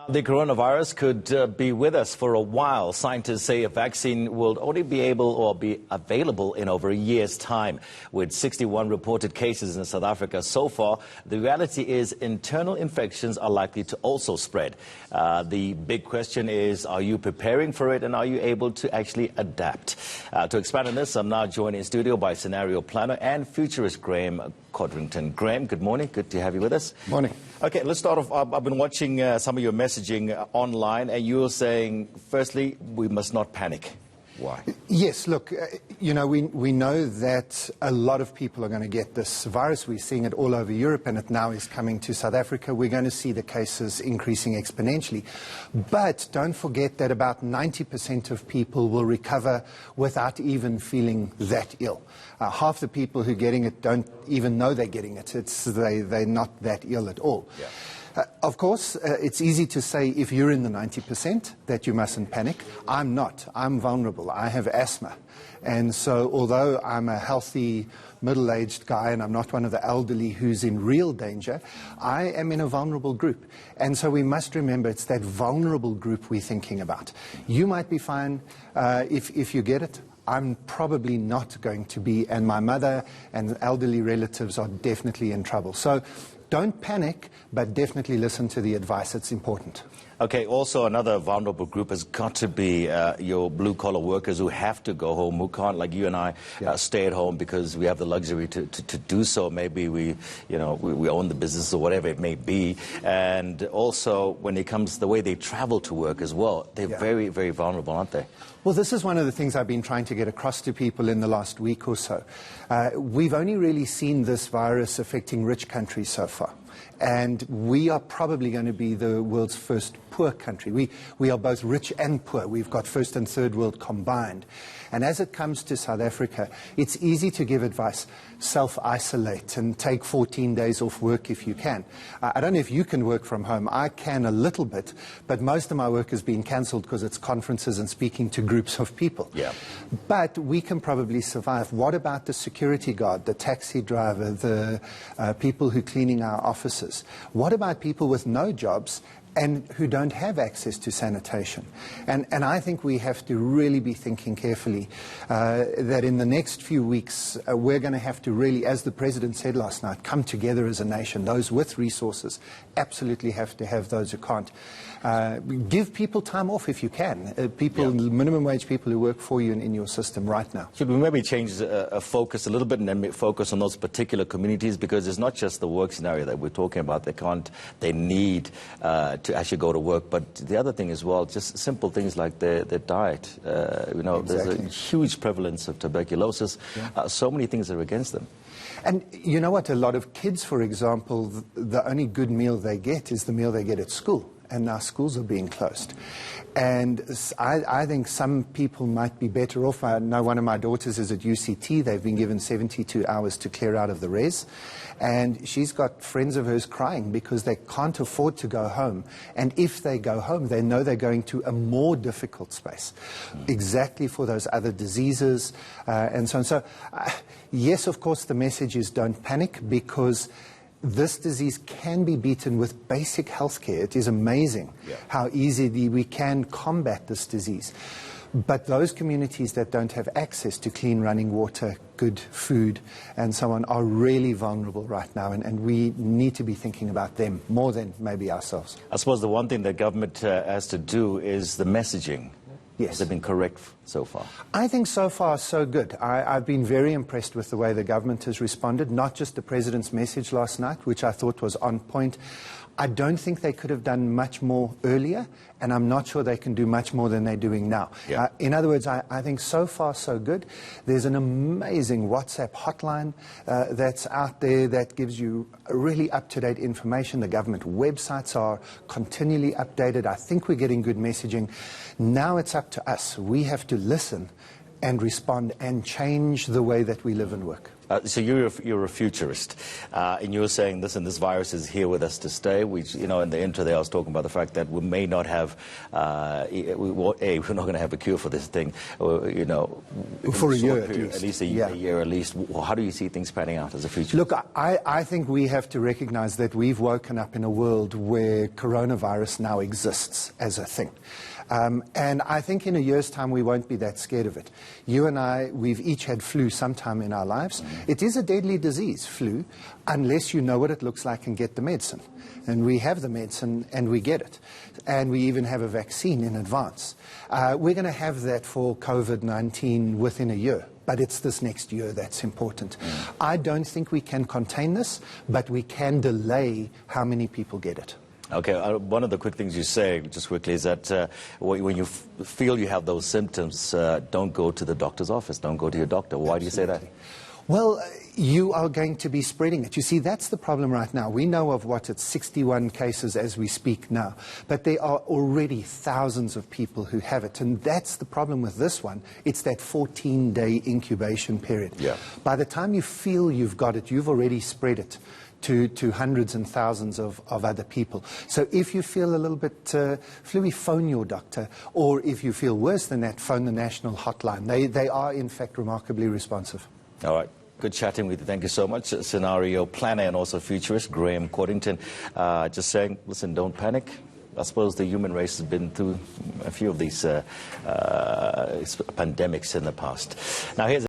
The coronavirus could be with us for a while. Scientists say a vaccine will only be able or be available in over a year's time. With 61 reported cases in South Africa so far, the reality is internal infections are likely to also spread. The big question is, are you preparing for it and are you able to actually adapt? To expand on this, I'm now joined in studio by scenario planner and futurist Graham Codrington. Graham, good morning. Good to have you with us. Morning. Okay, let's start off. I've been watching some of your messaging online, and you're saying, firstly, we must not panic. Why? Yes, look, we know that a lot of people are going to get this virus. We're seeing it all over Europe, and it now is coming to South Africa. We're going to see the cases increasing exponentially. But don't forget that about 90% of people will recover without even feeling that ill. Half the people who are getting it don't even know they're getting it. They're not that ill at all. Yeah. Of course, it's easy to say if you're in the 90% that you mustn't panic. I'm not. I'm vulnerable. I have asthma. And so although I'm a healthy, middle-aged guy and I'm not one of the elderly who's in real danger, I am in a vulnerable group. And so we must remember it's that vulnerable group we're thinking about. You might be fine if you get it. I'm probably not going to be, and my mother and elderly relatives are definitely in trouble. So don't panic, but definitely listen to the advice. It's important. Okay, also another vulnerable group has got to be your blue-collar workers who have to go home, who can't, like you and I, stay at home because we have the luxury to do so. Maybe we own the business or whatever it may be. And also, when it comes to the way they travel to work as well, they're very, very vulnerable, aren't they? Well, this is one of the things I've been trying to get across to people in the last week or so. We've only really seen this virus affecting rich countries so far. And we are probably going to be the world's first poor country. We are both rich and poor. We've got first and third world combined. And as it comes to South Africa, it's easy to give advice. Self-isolate and take 14 days off work if you can. I don't know if you can work from home. I can a little bit, but most of my work has been cancelled because it's conferences and speaking to groups of people. Yeah. But we can probably survive. What about the security guard, the taxi driver, the people who are cleaning our offices? What about people with no jobs and who don't have access to sanitation? And I think we have to really be thinking carefully that in the next few weeks we're going to have to really, as the President said last night, come together as a nation. Those with resources absolutely have to have those who can't. Give people time off if you can. Minimum wage people who work for you in your system right now. Should we maybe change focus a little bit and then focus on those particular communities? Because it's not just the work scenario that we're talking about. They need to actually go to work. But the other thing as well, just simple things like their diet. Exactly. There's a huge prevalence of tuberculosis. So many things are against them. And you know what? A lot of kids, for example, the only good meal they get is the meal they get at school. And now schools are being closed. And I think some people might be better off. I know one of my daughters is at UCT. They've been given 72 hours to clear out of the res. And she's got friends of hers crying because they can't afford to go home. And if they go home, they know they're going to a more difficult space, exactly for those other diseases and so on. So, yes, of course, the message is don't panic, because this disease can be beaten with basic health care. It is amazing how easily we can combat this disease. But those communities that don't have access to clean running water, good food, and so on are really vulnerable right now, and we need to be thinking about them more than maybe ourselves. I suppose the one thing the government has to do is the messaging. Yes. Has it been correct so far? I think so far so good. I've been very impressed with the way the government has responded, not just the President's message last night, which I thought was on point. I don't think they could have done much more earlier, and I'm not sure they can do much more than they're doing now. Yeah. In other words, I think so far so good. There's an amazing WhatsApp hotline that's out there that gives you really up-to-date information. The government websites are continually updated. I think we're getting good messaging. Now it's up to us. We have to listen and respond and change the way that we live and work. So you're a futurist, and you're saying this virus is here with us to stay. Which, in the intro there, I was talking about the fact that we may not have, we're not going to have a cure for this thing, for a year at least. A year at least. How do you see things panning out as a future? Look, I think we have to recognize that we've woken up in a world where coronavirus now exists as a thing. And I think in a year's time we won't be that scared of it. You and I, we've each had flu sometime in our lives. Mm-hmm. It is a deadly disease, flu, unless you know what it looks like and get the medicine. And we have the medicine and we get it. And we even have a vaccine in advance. We're going to have that for COVID-19 within a year. But it's this next year that's important. Mm. I don't think we can contain this, but we can delay how many people get it. Okay, one of the quick things you say, just quickly, is that when you feel you have those symptoms, don't go to the doctor's office, don't go to your doctor. Why do you say that? Well, you are going to be spreading it. You see, that's the problem right now. We know of it's 61 cases as we speak now, but there are already thousands of people who have it, and that's the problem with this one. It's that 14-day incubation period. Yeah. By the time you feel you've got it, you've already spread it to hundreds and thousands of other people. So if you feel a little bit fluey, phone your doctor, or if you feel worse than that, phone the national hotline. They are, in fact, remarkably responsive. All right. Good chatting with you. Thank you so much. Scenario planner and also futurist Graham Cordington. Just saying, listen, don't panic. I suppose the human race has been through a few of these pandemics in the past. Now, here's